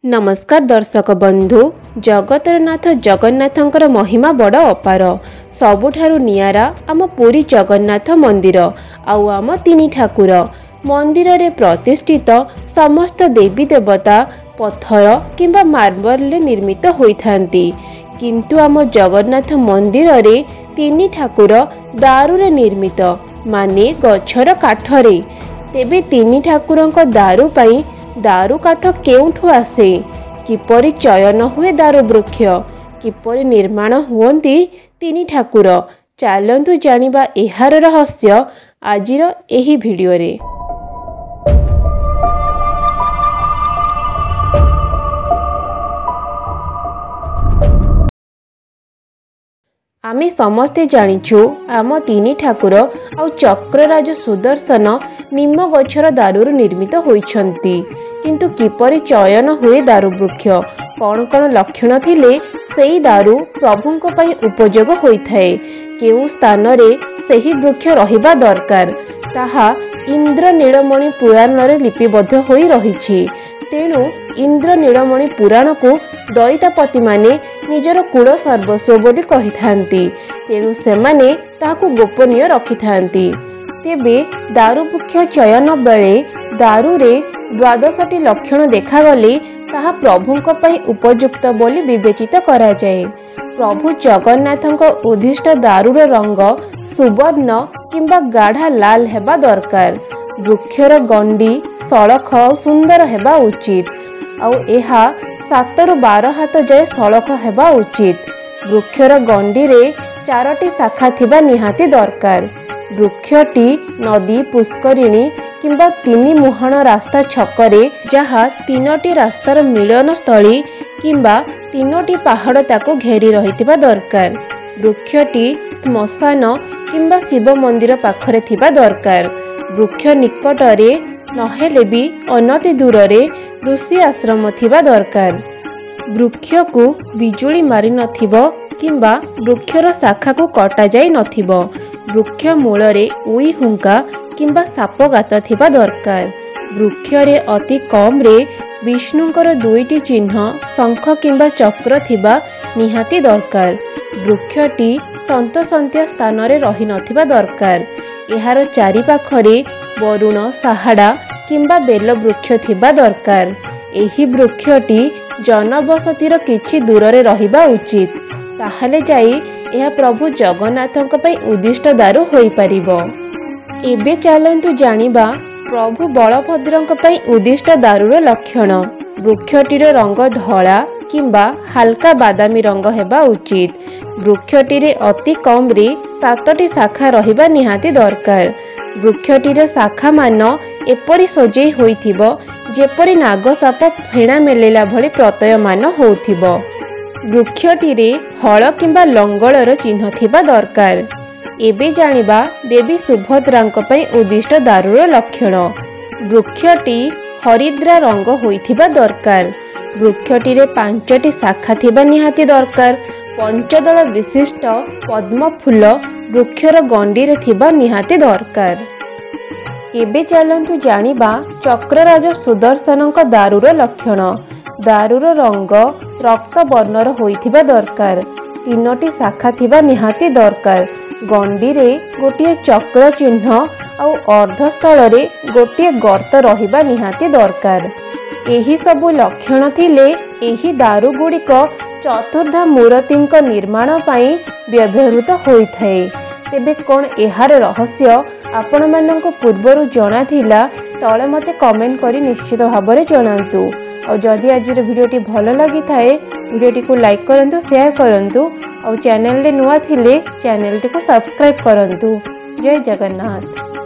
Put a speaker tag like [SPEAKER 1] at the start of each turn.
[SPEAKER 1] नमस्कार दर्शक बंधु जगतर नाथ जगन्नाथंकर महिमा बड़ अपार सबुठारु नियारा आम पुरी जगन्नाथ मंदिर आउ आम तीन ठाकुर मंदिर रे प्रतिष्ठित समस्त देवी देवता पत्थर किंबा मार्बल निर्मित होइथांती किंतु आम जगन्नाथ मंदिर रे तीन ठाकुर दारु रे निर्मित माने गछर काठरे तेबे तीन ठाकुरंक दारु पई दारु काठ केउठु आसे किपरि चयन हुए दारु वृक्ष किपरि निर्माण हुअंती तीन ठाकुर चलंतु जानिबा एहार रहस्य आजिर एही भिडियो रे। आमे समस्ते जानिछु आम तीन ठाकुर आ चक्रराज सुदर्शन निम गछर दारुरु निर्मित होइछंती किंतु किपरि चयन हुए दारु वृक्ष कौन कौन लक्षण थिले सेई दारु प्रभुंक पई उपयोग होइथाए केउ स्थान रे सेही वृक्ष रहिबा दरकार ताहा इंद्र नीलमणि पुराण रे लिपिबद्ध होई रहिछि तेणु इंद्र नीलमणि पुराण को दैतापति माने निजर कुल सर्वस्व बोली कहि थांती तेणु सेमाने ताहाकु गोपनीय रखि थांती। तेबे दारु वृक्ष चयन बेले दारु रे 12टी लक्षण देखागले ताहा प्रभुंक पई उपयुक्त बोली विवेचित करा जाए। प्रभु जगन्नाथंक उद्दिष्ट दारुर रंग सुवर्ण किंबा गाढ़ा लाल हेबा दरकार वृक्षर गंडी सड़ख सुंदर हेबा उचित आउ एहा 7 ରୁ 12 हाथ जाए सड़ख हेबा उचित वृक्षर गंडी रे 4टी शाखा थिबा निहाती दरकार वृक्षटी नदी पुष्करिणी किंबा 3 मुहाण रास्ता छकरे जहा 3टी रास्तार मिलन स्थली किंबा 3टी पहाड़ ताको घेरी रहितिबा दरकार वृक्षटी श्मशान किंबा शिव मंदिर पाखरे थिबा दरकार वृक्ष निकटरे नहेले भी अनति दूर रे ऋषि आश्रम थिबा दरकार वृक्ष को बिजुली मारी नथिबो किंबा वृक्षर शाखा को कटा जाई नथिबो वृक्ष मूल रे उई हुंका किंबा साप गात थिबा दरकार वृक्ष रे अति कम रे विष्णुंकर 2टी चिन्ह शंख किंबा चक्र थिबा निहाती दरकार वृक्षटी संतसंत्या स्थान रे रही नथिबा दरकार एहार चारि पाखरे वरुण साहाड़ा किंबा बेल वृक्ष थिबा दरकार एही वृक्षटी जनबसतिर किछि दूर रे रहिबा उचित ताहले जाई एहा प्रभु जगन्नाथंक पई उद्दिष्ट दारु होई परिबो। एबे चलंतु जानिबा प्रभु बलभद्रंक पई उद्दिष्ट दारुर लक्षण वृक्षटीर रंग धला किंबा हल्का बादामी रंग हेबा उचित वृक्षटीरे अति कम रे 7टी शाखा रहिबा निहाती दरकार वृक्षटीर शाखा मान एपरि सजेई होइथिबो जेपरि नागसाप फेणा मेलेला भली प्रत्ययमान होउथिबो वृक्षटीरे हळ किंबा लंगळर चिन्ह थिबा दरकार। एबे जानिबा देवी सुभद्रांक पई उद्दिष्ट दारुर लक्षण वृक्षटी हरिद्रा रंग होइथिबा दरकार वृक्षटीरे 5टी शाखा थिबा निहाती दरकार पंचदल विशिष्ट पद्म फूल वृक्षर गंडी रे थिबा निहाती दरकार। एबे चलंतु जानिबा चक्रराज सुदर्शनक दारुर लक्षण दारुर रंग रक्त वर्णर होइथिबा दरकार 3टी शाखा थिबा निहाती दरकार गंडी रे गोटिए चक्र चिन्ह आउ अर्धस्थल रे गोटिए गर्त रहिबा निहाती दरकार एही सबु लक्षण थिले एही दारु गुड़िक चतुर्धा मूर्तिंक निर्माण पई व्यवहृत होइथाए तेबे कोन एहार रहस्य आपण माननको पूर्वरु जणा थिला तळे मते कमेंट करी निश्चित भाबरे जणांतु और जदि आजिर भिडियोटी भल लगी थाए भिडियोटी को लाइक करंतु शेयर करंतु और चैनल रे नुआ थिले चैनल टी को सब्सक्राइब करंतु। जय जगन्नाथ।